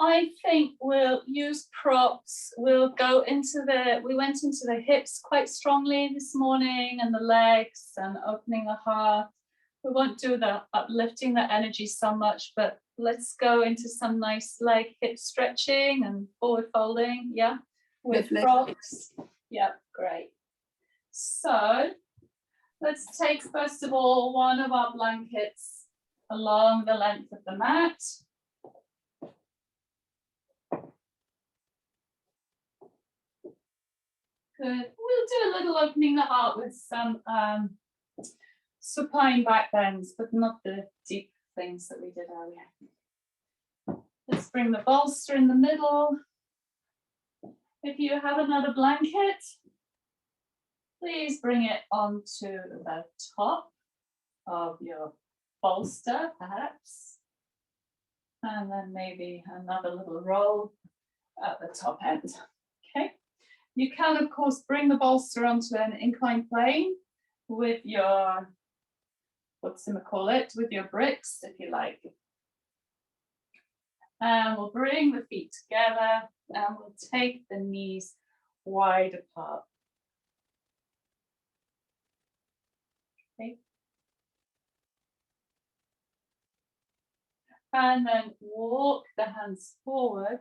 I think we'll use props. We'll go into we went into the hips quite strongly this morning, and the legs, and opening the heart. We won't do the uplifting the energy so much, but let's go into some nice leg hip stretching and forward folding, yeah, with props. Yeah, great. So let's take, first of all, one of our blankets along the length of the mat. Good. We'll do a little opening the heart with some supine back bends, but not the deep things that we did earlier. Let's bring the bolster in the middle. If you have another blanket, please bring it onto the top of your bolster, perhaps. And then maybe another little roll at the top end. Okay. You can, of course, bring the bolster onto an inclined plane with your, with your bricks, if you like. And we'll bring the feet together and we'll take the knees wide apart. Okay. And then walk the hands forward,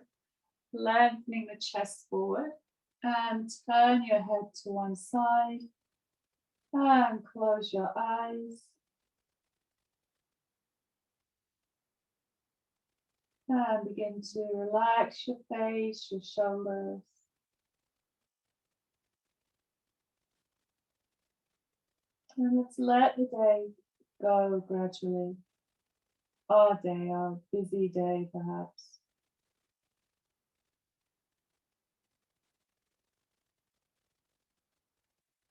lengthening the chest forward, and turn your head to one side and close your eyes. And begin to relax your face, your shoulders. And let's let the day go gradually. Our day, our busy day perhaps.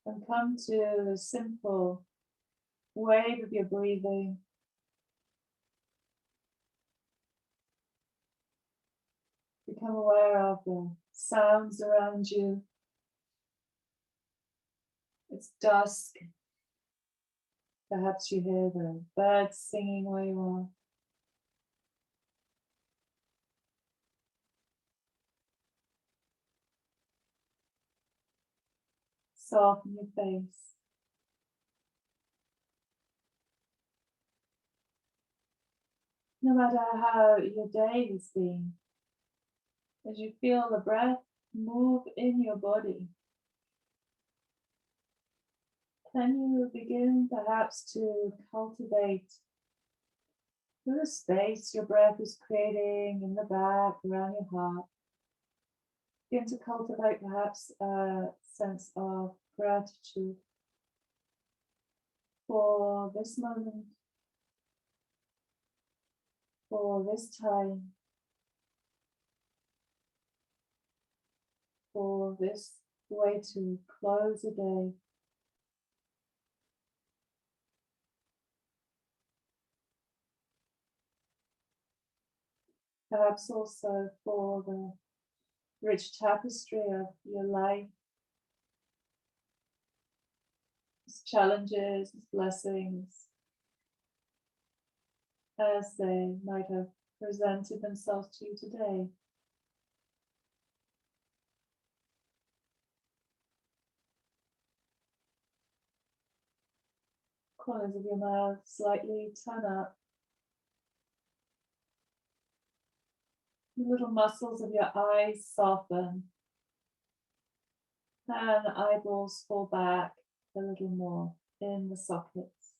And come to a simple wave of your breathing. Become aware of the sounds around you. It's dusk. Perhaps you hear the birds singing where you are. Soften your face. No matter how your day has been, as you feel the breath move in your body, can you begin perhaps to cultivate the space your breath is creating in the back, around your heart. Begin to cultivate perhaps a sense of gratitude for this moment, for this time, for this way to close a day. Perhaps also for the rich tapestry of your life, its challenges, its blessings, as they might have presented themselves to you today. Corners of your mouth slightly turn up. The little muscles of your eyes soften. And the eyeballs fall back a little more in the sockets.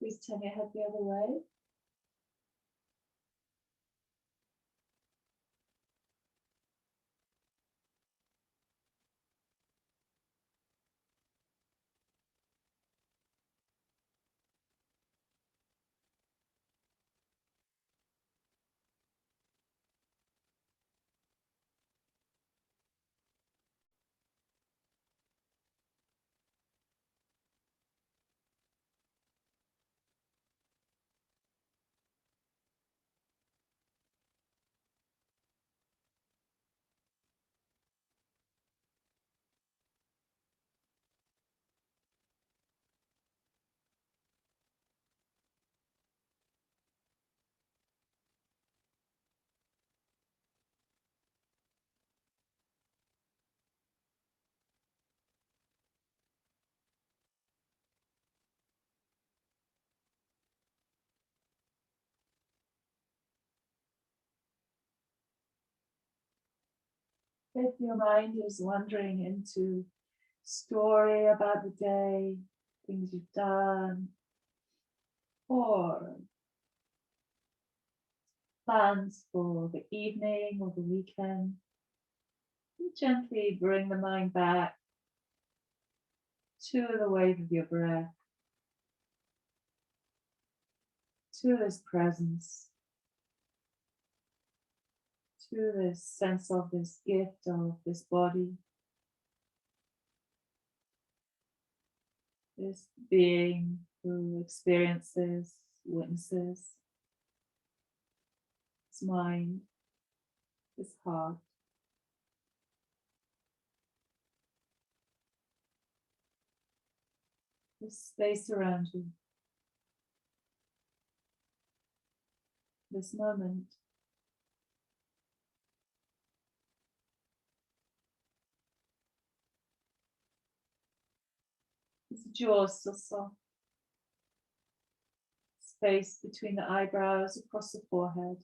Please turn your head the other way. If your mind is wandering into story about the day, things you've done, or plans for the evening or the weekend, you gently bring the mind back to the wave of your breath, to this presence, to this sense of this gift of this body, this being who experiences, witnesses, this mind, this heart. This space around you, this moment. This jaw still soft. Space between the eyebrows, across the forehead.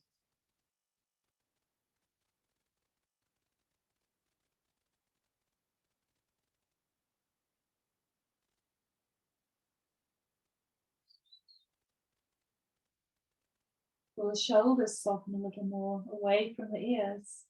Will the shoulders soften a little more away from the ears?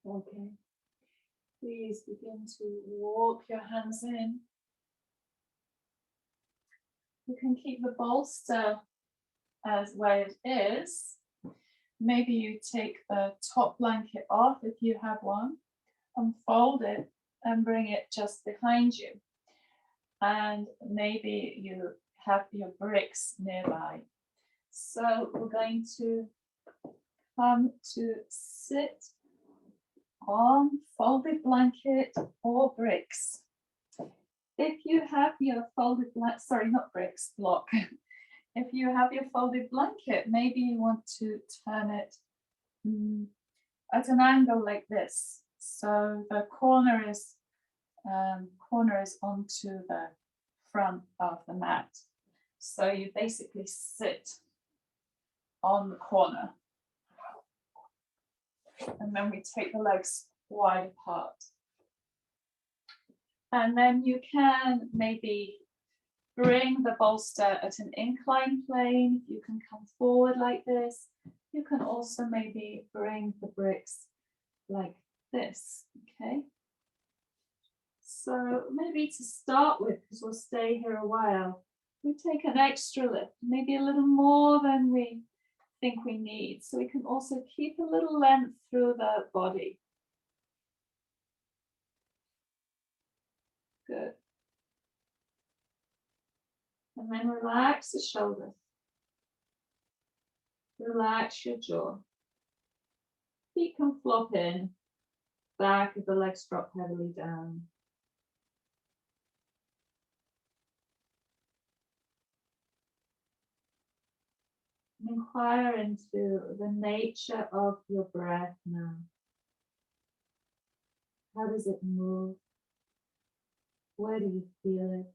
Okay. Please begin to walk your hands in. You can keep the bolster as where it is. Maybe you take the top blanket off if you have one, and fold it and bring it just behind you. And maybe you have your bricks nearby. So we're going to come to sit on folded blanket or bricks. If you have your folded blanket, sorry, not bricks, block. If you have your folded blanket, maybe you want to turn it at an angle like this. So the corner is corner is onto the front of the mat. So you basically sit on the corner. And then we take the legs wide apart. And then you can maybe bring the bolster at an inclined plane. You can come forward like this. You can also maybe bring the bricks like this, okay? So maybe to start with, because we'll stay here a while, we take an extra lift, maybe a little more than we think we need. So we can also keep a little length through the body. Good. And then relax the shoulders. Relax your jaw. Feet can flop in. Back of the legs drop heavily down. Inquire into the nature of your breath now. How does it move? Where do you feel it?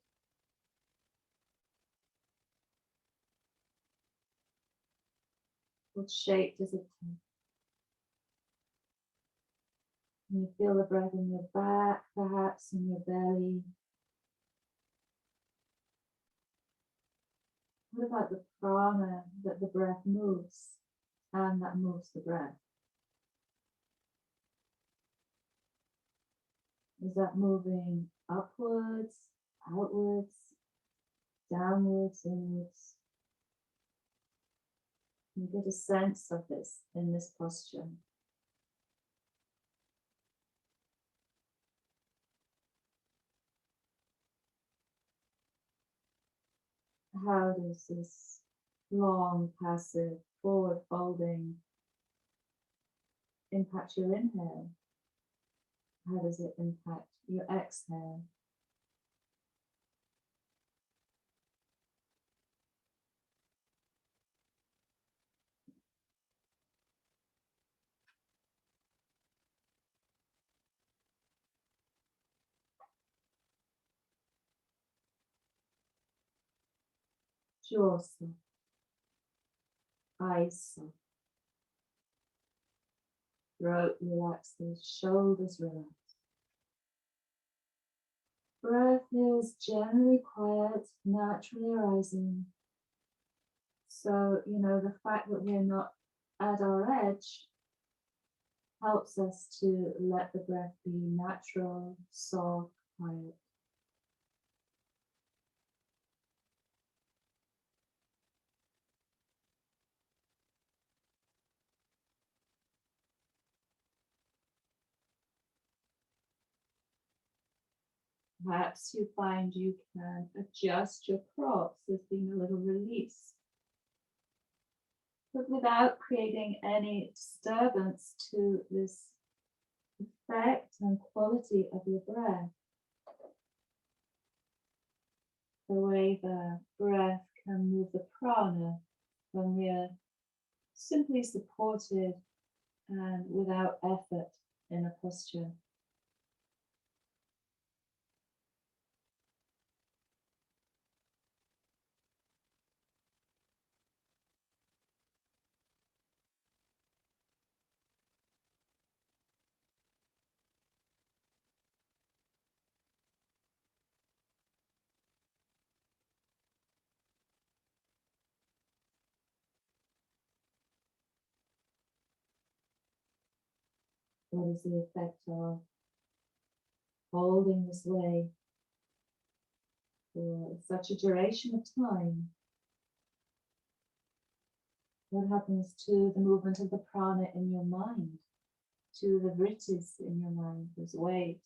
What shape does it take? Can you feel the breath in your back, perhaps in your belly? What about the prana that the breath moves and that moves the breath? Is that moving upwards, outwards, downwards, inwards? You get a sense of this in this posture. How does this long, passive, forward folding impact your inhale? How does it impact your exhale? Jaw soft, eyes soft, throat relaxes, shoulders relax. Breath is generally quiet, naturally arising. So, the fact that we're not at our edge helps us to let the breath be natural, soft, quiet. Perhaps you find you can adjust your props. There's been a little release, but without creating any disturbance to this effect and quality of your breath. The way the breath can move the prana when we are simply supported and without effort in a posture. What is the effect of holding this way for such a duration of time? What happens to the movement of the prana in your mind, to the vrittis in your mind, those waves?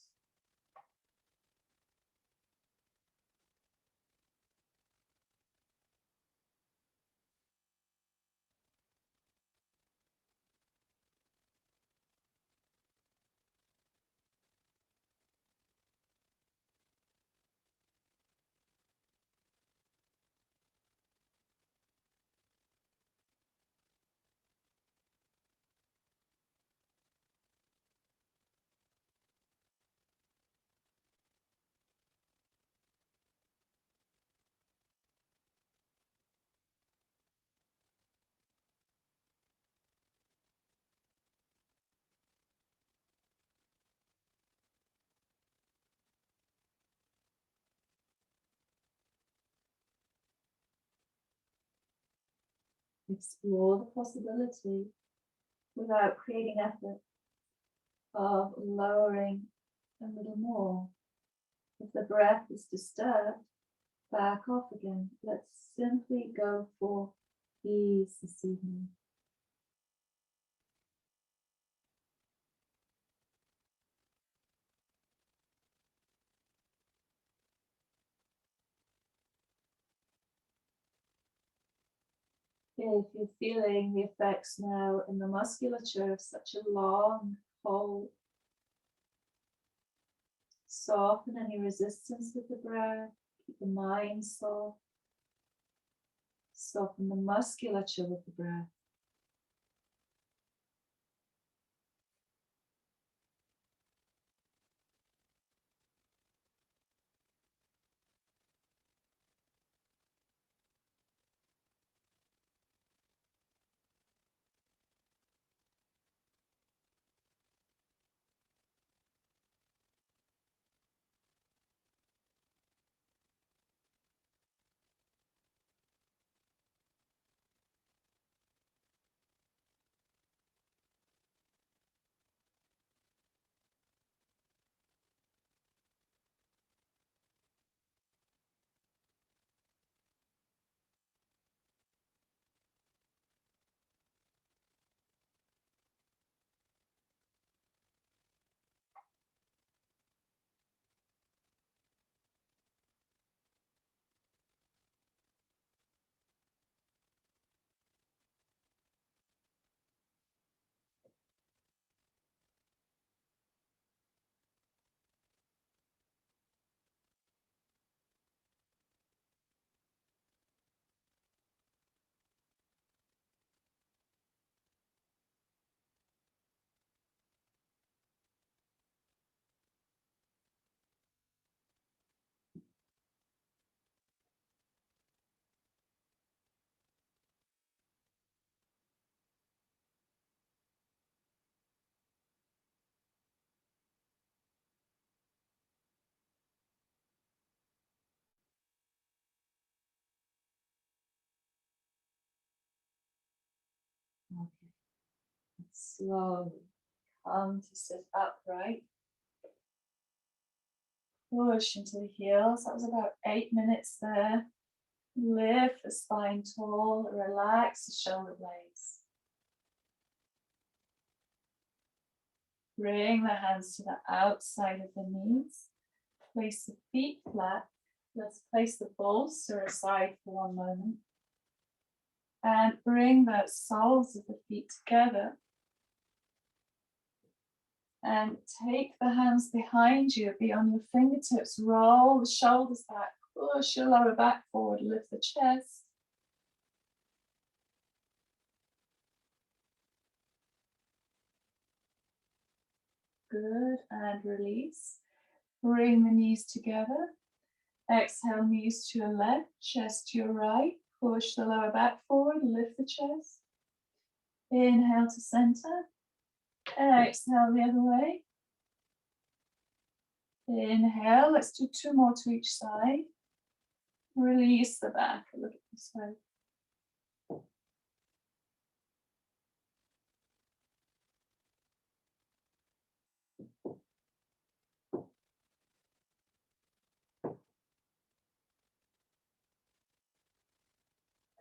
Explore the possibility, without creating effort, of lowering a little more. If the breath is disturbed, back off again. Let's simply go for ease this evening. If you're feeling the effects now in the musculature of such a long hold, soften any resistance with the breath, keep the mind soft, soften the musculature with the breath. Okay. Slowly come to sit upright. Push into the heels. That was about 8 minutes there. Lift the spine tall. Relax the shoulder blades. Bring the hands to the outside of the knees. Place the feet flat. Let's place the bolster aside for one moment. And bring the soles of the feet together. And take the hands behind you, be on your fingertips. Roll the shoulders back. Push your lower back forward. Lift the chest. Good. And release. Bring the knees together. Exhale, knees to your left, chest to your right. Push the lower back forward, lift the chest. Inhale to center. Exhale the other way. Inhale, let's do 2 more to each side. Release the back, look at this way.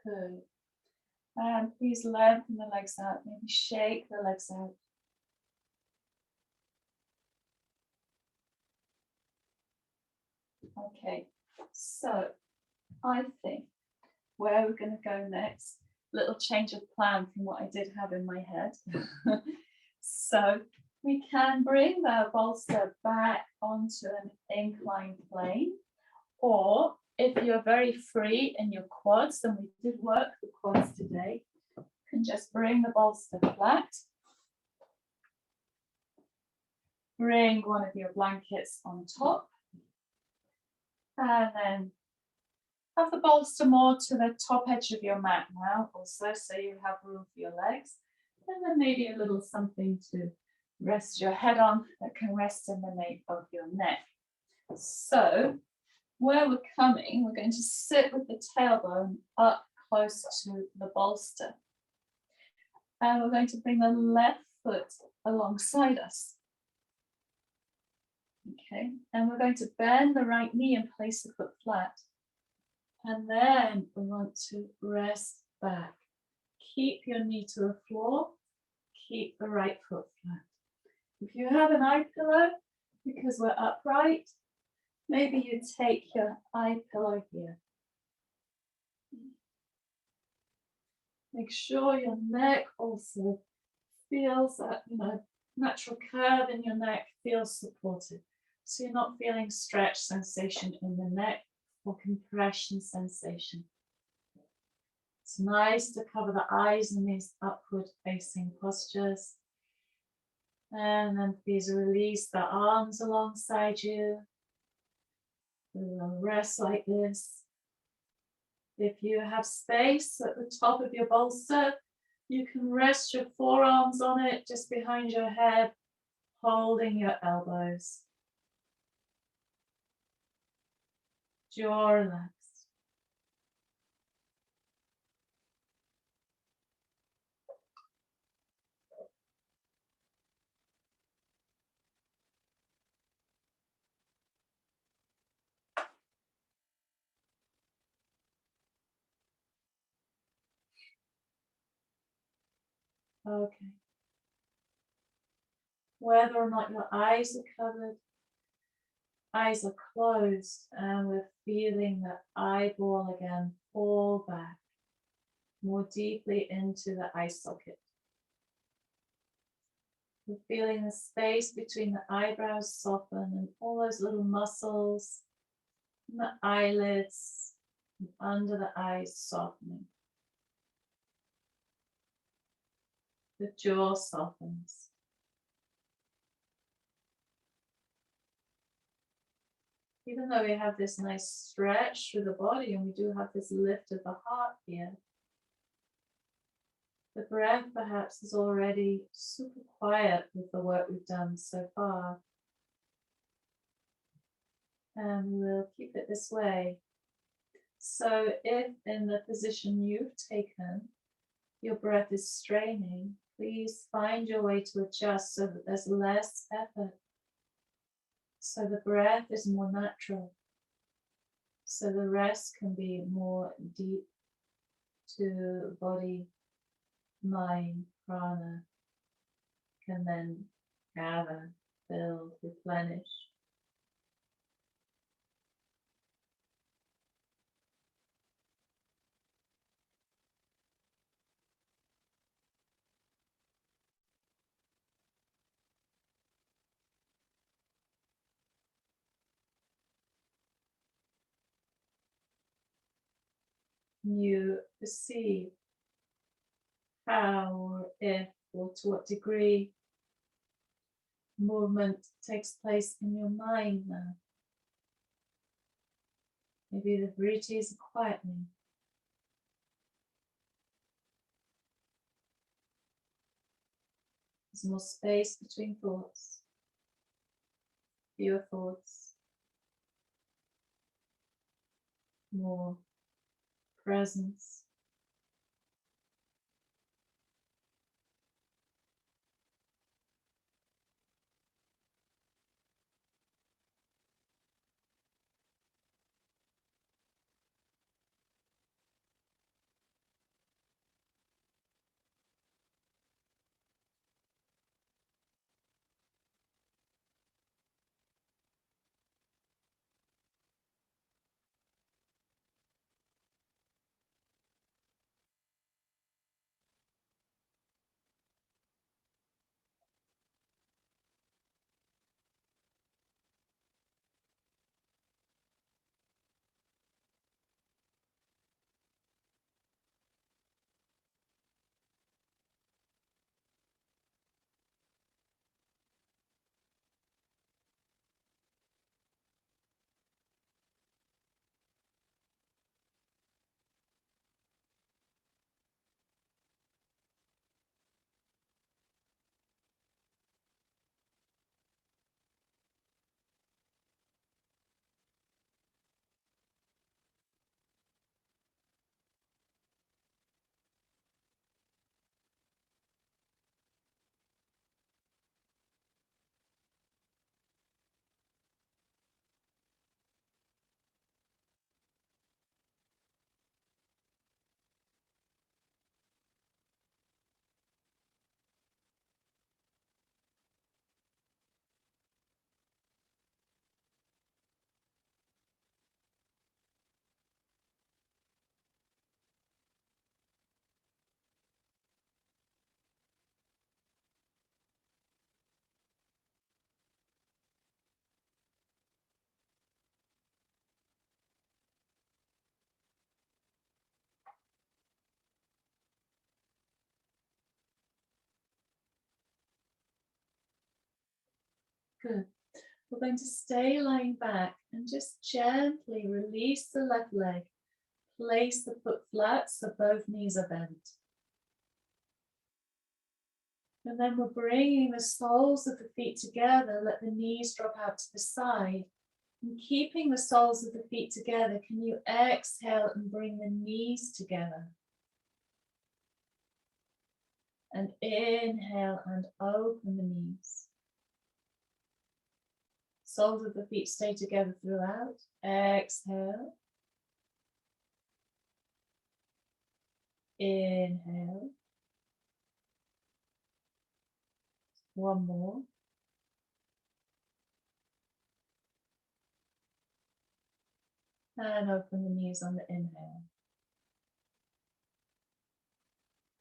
Good. And please lengthen the legs out, maybe shake the legs out. Okay, so I think where we're going to go next, little change of plan from what I did have in my head. So we can bring the bolster back onto an inclined plane, or if you're very free in your quads, and we did work the quads today, you can just bring the bolster flat. Bring one of your blankets on top, and then have the bolster more to the top edge of your mat now, also, so you have room for your legs. And then maybe a little something to rest your head on that can rest in the nape of your neck. So where we're coming, we're going to sit with the tailbone up close to the bolster. And we're going to bring the left foot alongside us. Okay, and we're going to bend the right knee and place the foot flat. And then we want to rest back. Keep your knee to the floor. Keep the right foot flat. If you have an eye pillow, because we're upright, maybe you take your eye pillow here. Make sure your neck also feels that, natural curve in your neck feels supported. So you're not feeling stretch sensation in the neck or compression sensation. It's nice to cover the eyes in these upward facing postures. And then please release the arms alongside you. We'll rest like this. If you have space at the top of your bolster, you can rest your forearms on it just behind your head, holding your elbows. Jaw relaxed. Okay. Whether or not your eyes are covered, eyes are closed, and we're feeling the eyeball again fall back more deeply into the eye socket. We're feeling the space between the eyebrows soften and all those little muscles in the eyelids and under the eyes softening. The jaw softens. Even though we have this nice stretch through the body and we do have this lift of the heart here, the breath perhaps is already super quiet with the work we've done so far. And we'll keep it this way. So if in the position you've taken, your breath is straining, please find your way to adjust so that there's less effort. So the breath is more natural. So the rest can be more deep to body, mind, prana, can then gather, build, replenish. You perceive how or if or to what degree movement takes place in your mind now. Maybe the vrittis are quietening. There's more space between thoughts, fewer thoughts, more presence. Good. We're going to stay lying back and just gently release the left leg. Place the foot flat so both knees are bent. And then we're bringing the soles of the feet together. Let the knees drop out to the side. And keeping the soles of the feet together, can you exhale and bring the knees together? And inhale and open the knees. Soles of the feet stay together throughout. Exhale. Inhale. One more. And open the knees on the inhale.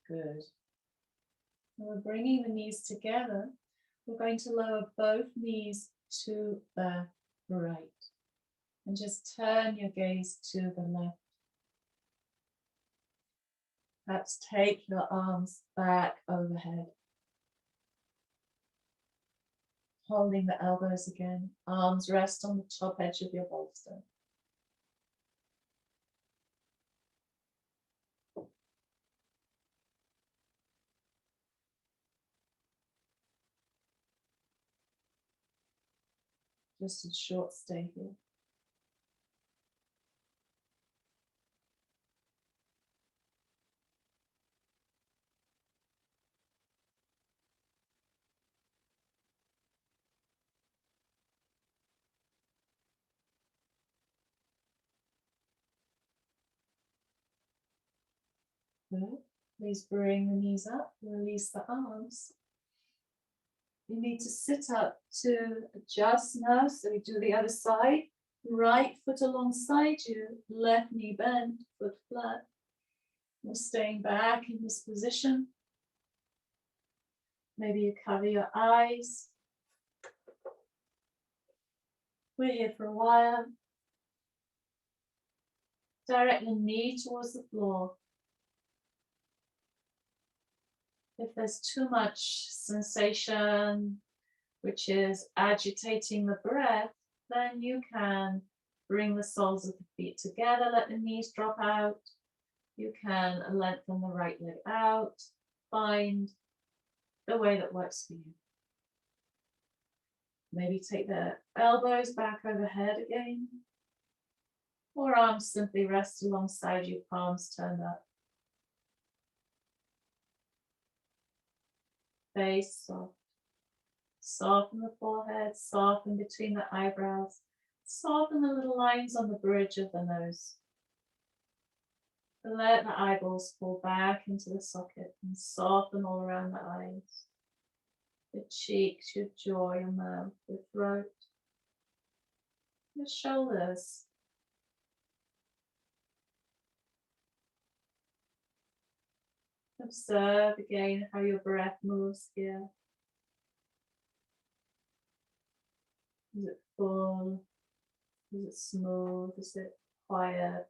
Good. And we're bringing the knees together. We're going to lower both knees to the right. And just turn your gaze to the left. Perhaps take your arms back overhead. Holding the elbows again. Arms rest on the top edge of your bolster. Just a short stay here. Good. Please bring the knees up, release the arms. You need to sit up to adjust now, so we do the other side. Right foot alongside you, left knee bent, foot flat. We're staying back in this position. Maybe you cover your eyes. We're here for a while. Direct the knee towards the floor. If there's too much sensation, which is agitating the breath, then you can bring the soles of the feet together, let the knees drop out. You can lengthen the right leg out. Find the way that works for you. Maybe take the elbows back overhead again. Or arms simply rest alongside you, palms turned up. Face soft. Soften the forehead, soften between the eyebrows. Soften the little lines on the bridge of the nose. Let the eyeballs fall back into the socket and soften all around the eyes. Your cheeks, your jaw, your mouth, your throat, your shoulders. Observe again how your breath moves here. Is it full? Is it smooth? Is it quiet?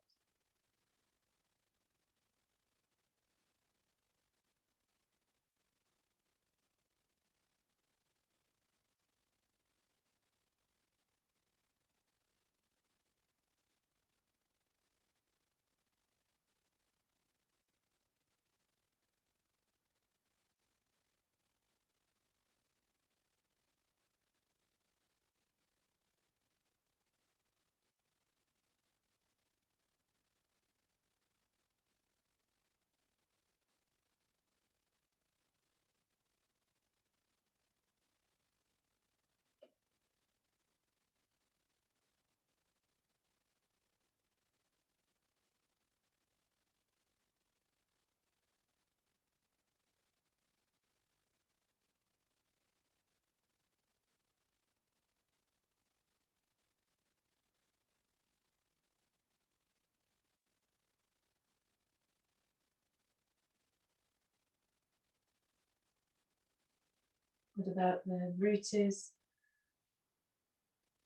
What about the vrittis?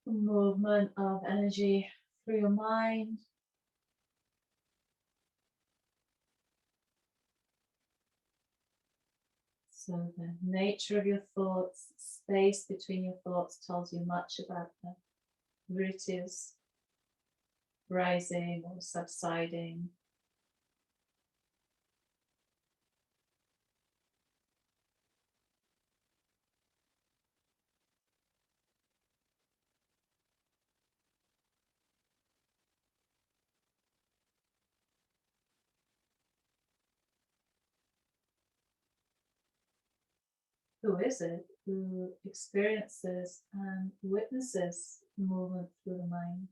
The movement of energy through your mind. So the nature of your thoughts, space between your thoughts tells you much about the vrittis rising or subsiding. Who is it who experiences and witnesses movement through the mind?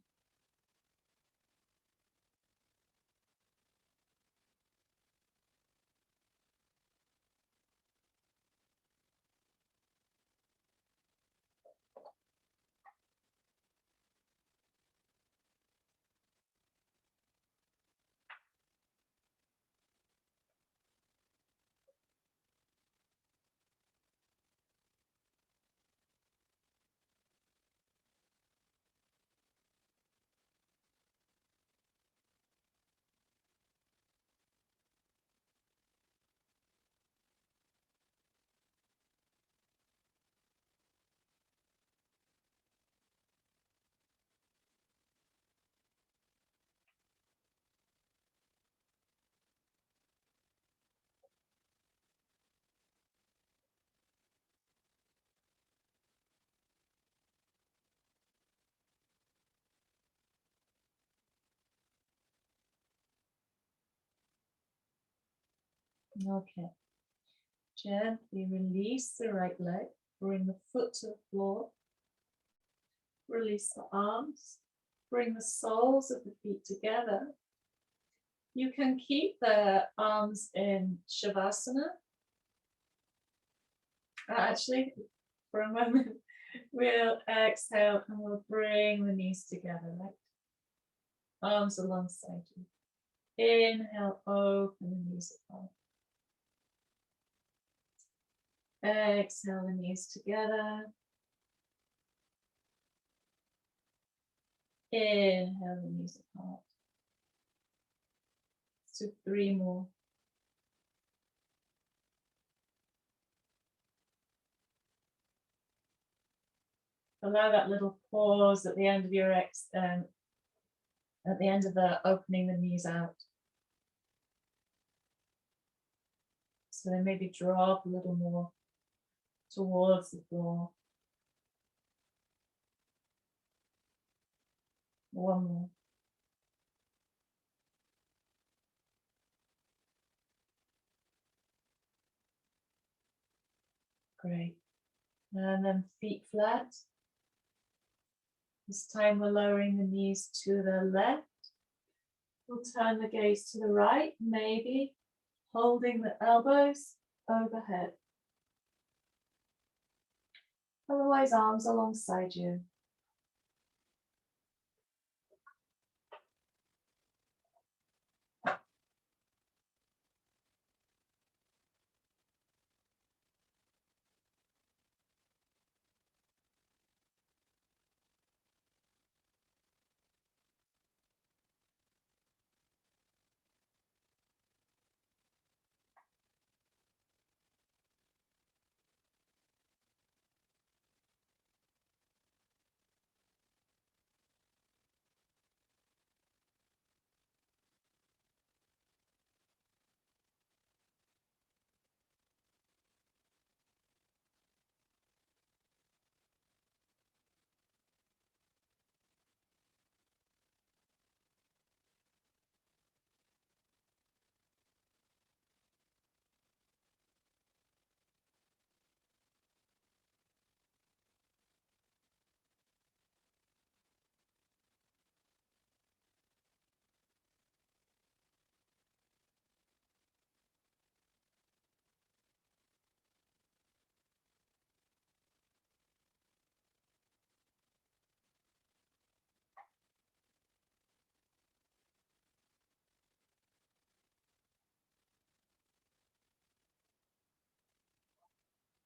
Okay. Gently release the right leg. Bring the foot to the floor. Release the arms. Bring the soles of the feet together. You can keep the arms in Shavasana. Actually, for a moment, we'll exhale and we'll bring the knees together, right? Arms alongside you. Inhale, open the knees apart. Exhale the knees together. Inhale the knees apart. So 3 more. Allow that little pause at the end of your at the end of the opening the knees out. So then maybe drop a little more towards the floor. 1 more. Great. And then feet flat. This time we're lowering the knees to the left. We'll turn the gaze to the right, maybe holding the elbows overhead. Otherwise, arms alongside you.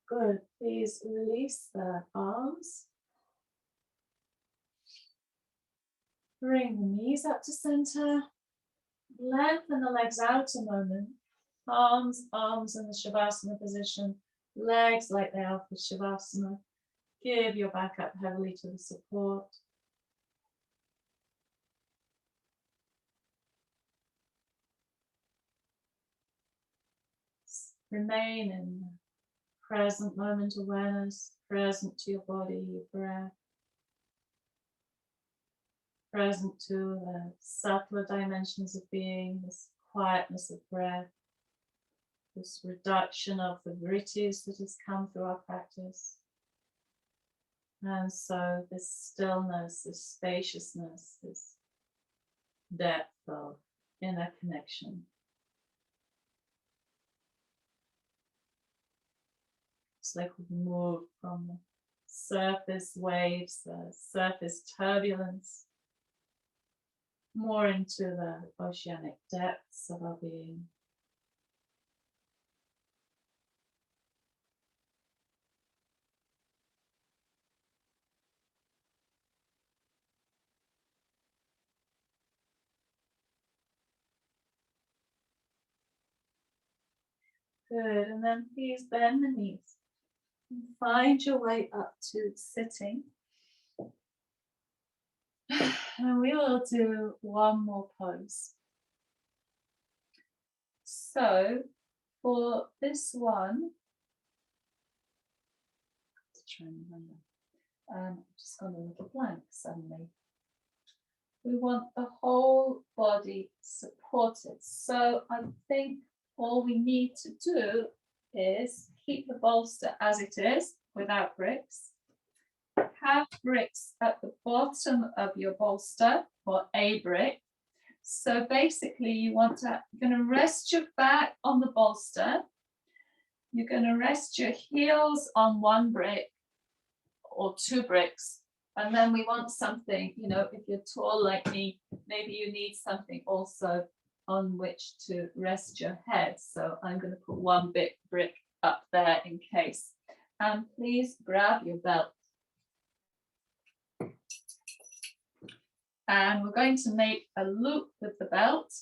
Good. Please release the arms. Bring the knees up to center. Lengthen the legs out a moment. Arms in the Shavasana position. Legs like they are for Shavasana. Give your back up heavily to the support. Remain in present moment awareness, present to your body, your breath, present to the subtler dimensions of being, this quietness of breath, this reduction of the vrittis that has come through our practice. And so this stillness, this spaciousness, this depth of inner connection. It's like we've moved from the surface waves, the surface turbulence, more into the oceanic depths of our being. Good, and then please bend the knees and find your way up to sitting. And we will do one more pose. So for this one, to try and remember, I've just gone a little blank suddenly. We want the whole body supported. So I think all we need to do is keep the bolster as it is without bricks. Have bricks at the bottom of your bolster or a brick. So basically you're going to rest your back on the bolster. You're going to rest your heels on one brick or two bricks. And then we want something, you know, if you're tall like me, maybe you need something also on which to rest your head. So I'm going to put one big brick up there in case. And please grab your belt. And we're going to make a loop with the belt.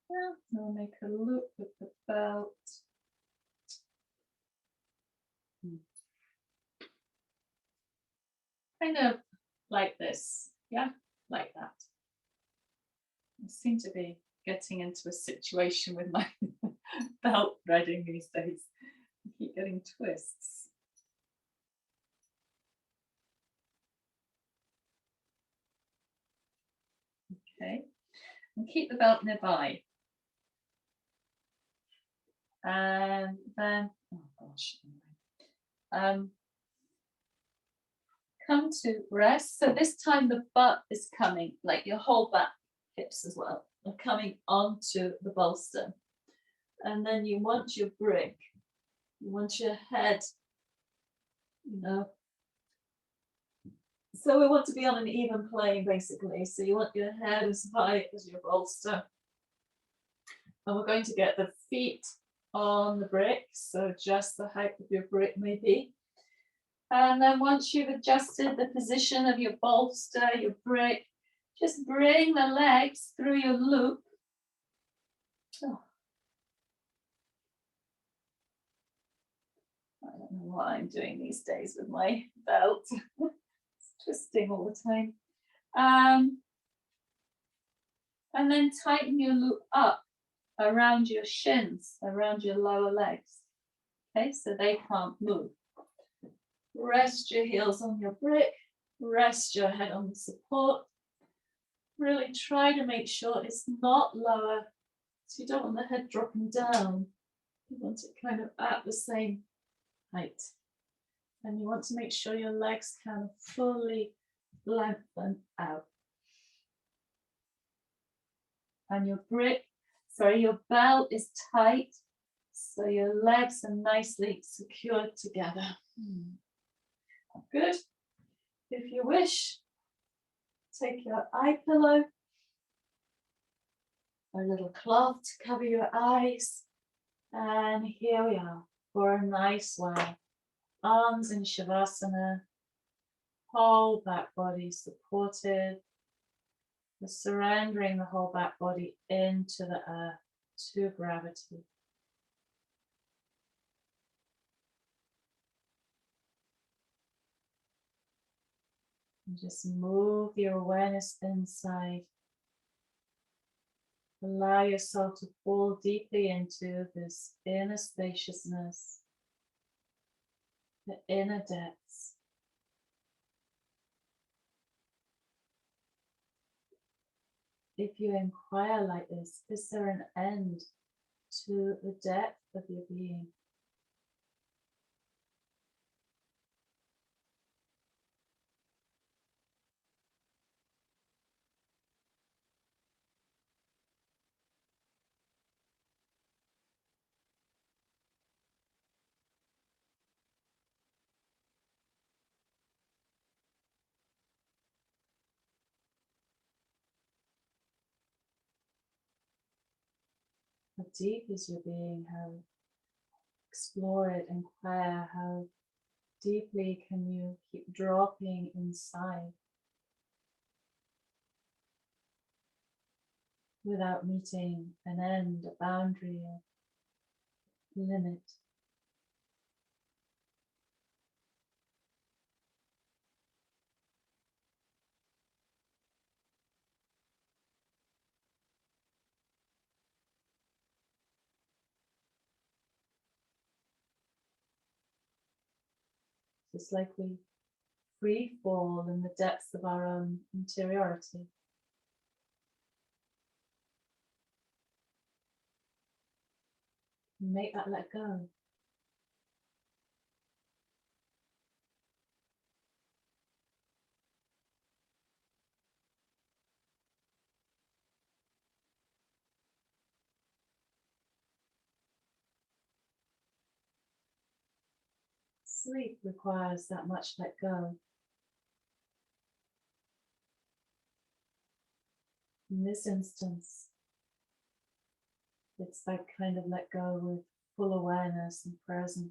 Yeah, we'll make a loop with the belt. Kind of like this, yeah, like that. I seem to be getting into a situation with my belt threading these days. I keep getting twists. Okay, and keep the belt nearby. And then, oh gosh, come to rest. So this time the butt is coming, like your whole back, hips as well, are coming onto the bolster. And then you want your brick, you want your head, you know. So we want to be on an even plane basically. So you want your head as high as your bolster. And we're going to get the feet on the brick, so just the height of your brick maybe. And then once you've adjusted the position of your bolster, your brick, just bring the legs through your loop. Oh. I don't know what I'm doing these days with my belt. It's twisting all the time. And then tighten your loop up around your shins, around your lower legs. Okay, so they can't move. Rest your heels on your brick, rest your head on the support. Really try to make sure it's not lower, so you don't want the head dropping down. You want it kind of at the same height. And you want to make sure your legs can fully lengthen out. And your your belt is tight, so your legs are nicely secured together. Good. If you wish, take your eye pillow, a little cloth to cover your eyes, and here we are for a nice one. Arms in Shavasana, whole back body supported. We're surrendering the whole back body into the earth, to gravity. And just move your awareness inside. Allow yourself to fall deeply into this inner spaciousness, the inner depths. If you inquire like this, is there an end to the depth of your being? How deep is your being? How explore it, inquire, how deeply can you keep dropping inside without meeting an end, a boundary, a limit. It's like we free fall in the depths of our own interiority. Make that let go. Sleep requires that much let go. In this instance, it's that kind of let go with full awareness and presence.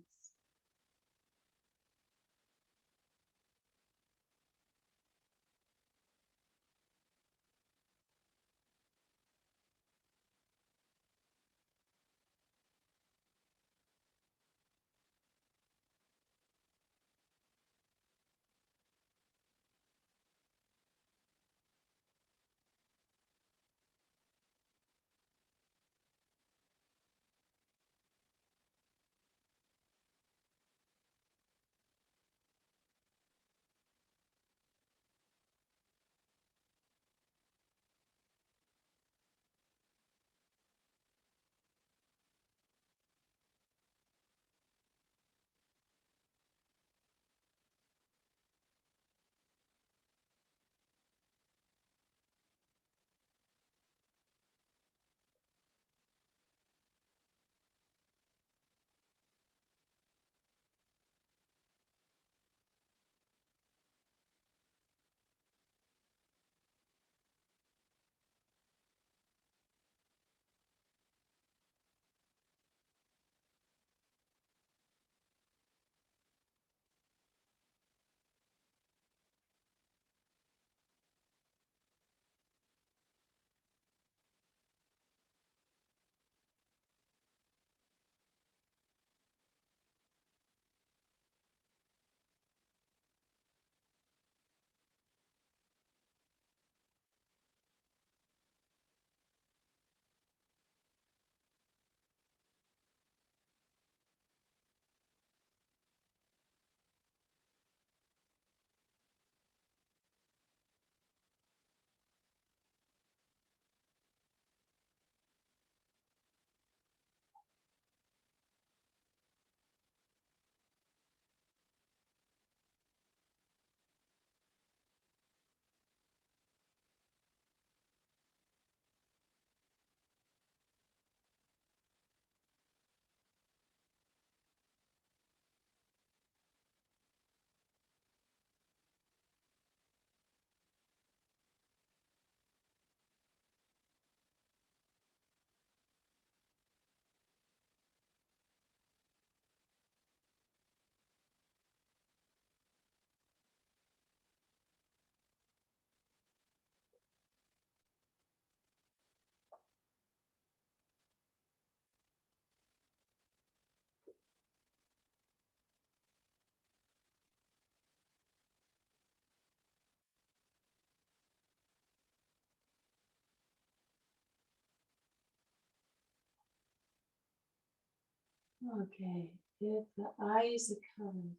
Okay, if the eyes are covered,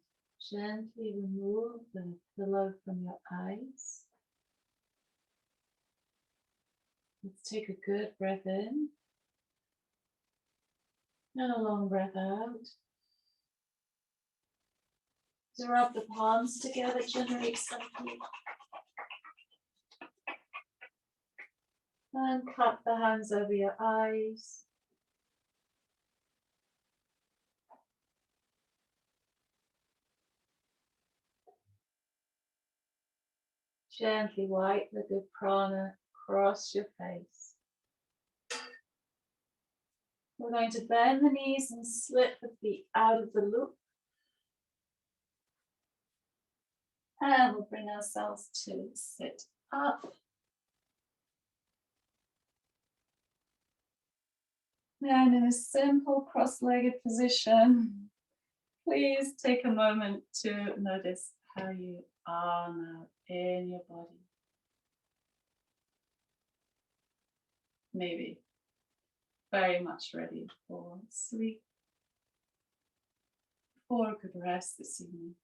gently remove the pillow from your eyes. Let's take a good breath in and a long breath out. Rub the palms together, generate some heat. And cup the hands over your eyes. Gently wipe the good prana across your face. We're going to bend the knees and slip the feet out of the loop. And we'll bring ourselves to sit up. And in a simple cross-legged position, please take a moment to notice how you are now in your body. Maybe very much ready for sleep, for a good rest this evening.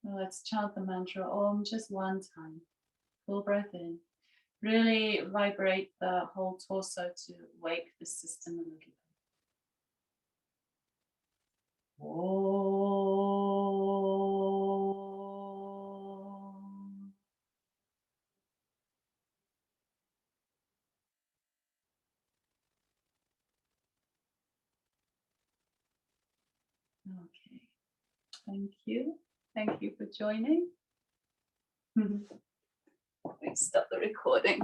Now let's chant the mantra Om just one time. Full breath in. Really vibrate the whole torso to wake the system a little bit. Om. Okay, thank you. Thank you for joining. We stop the recording.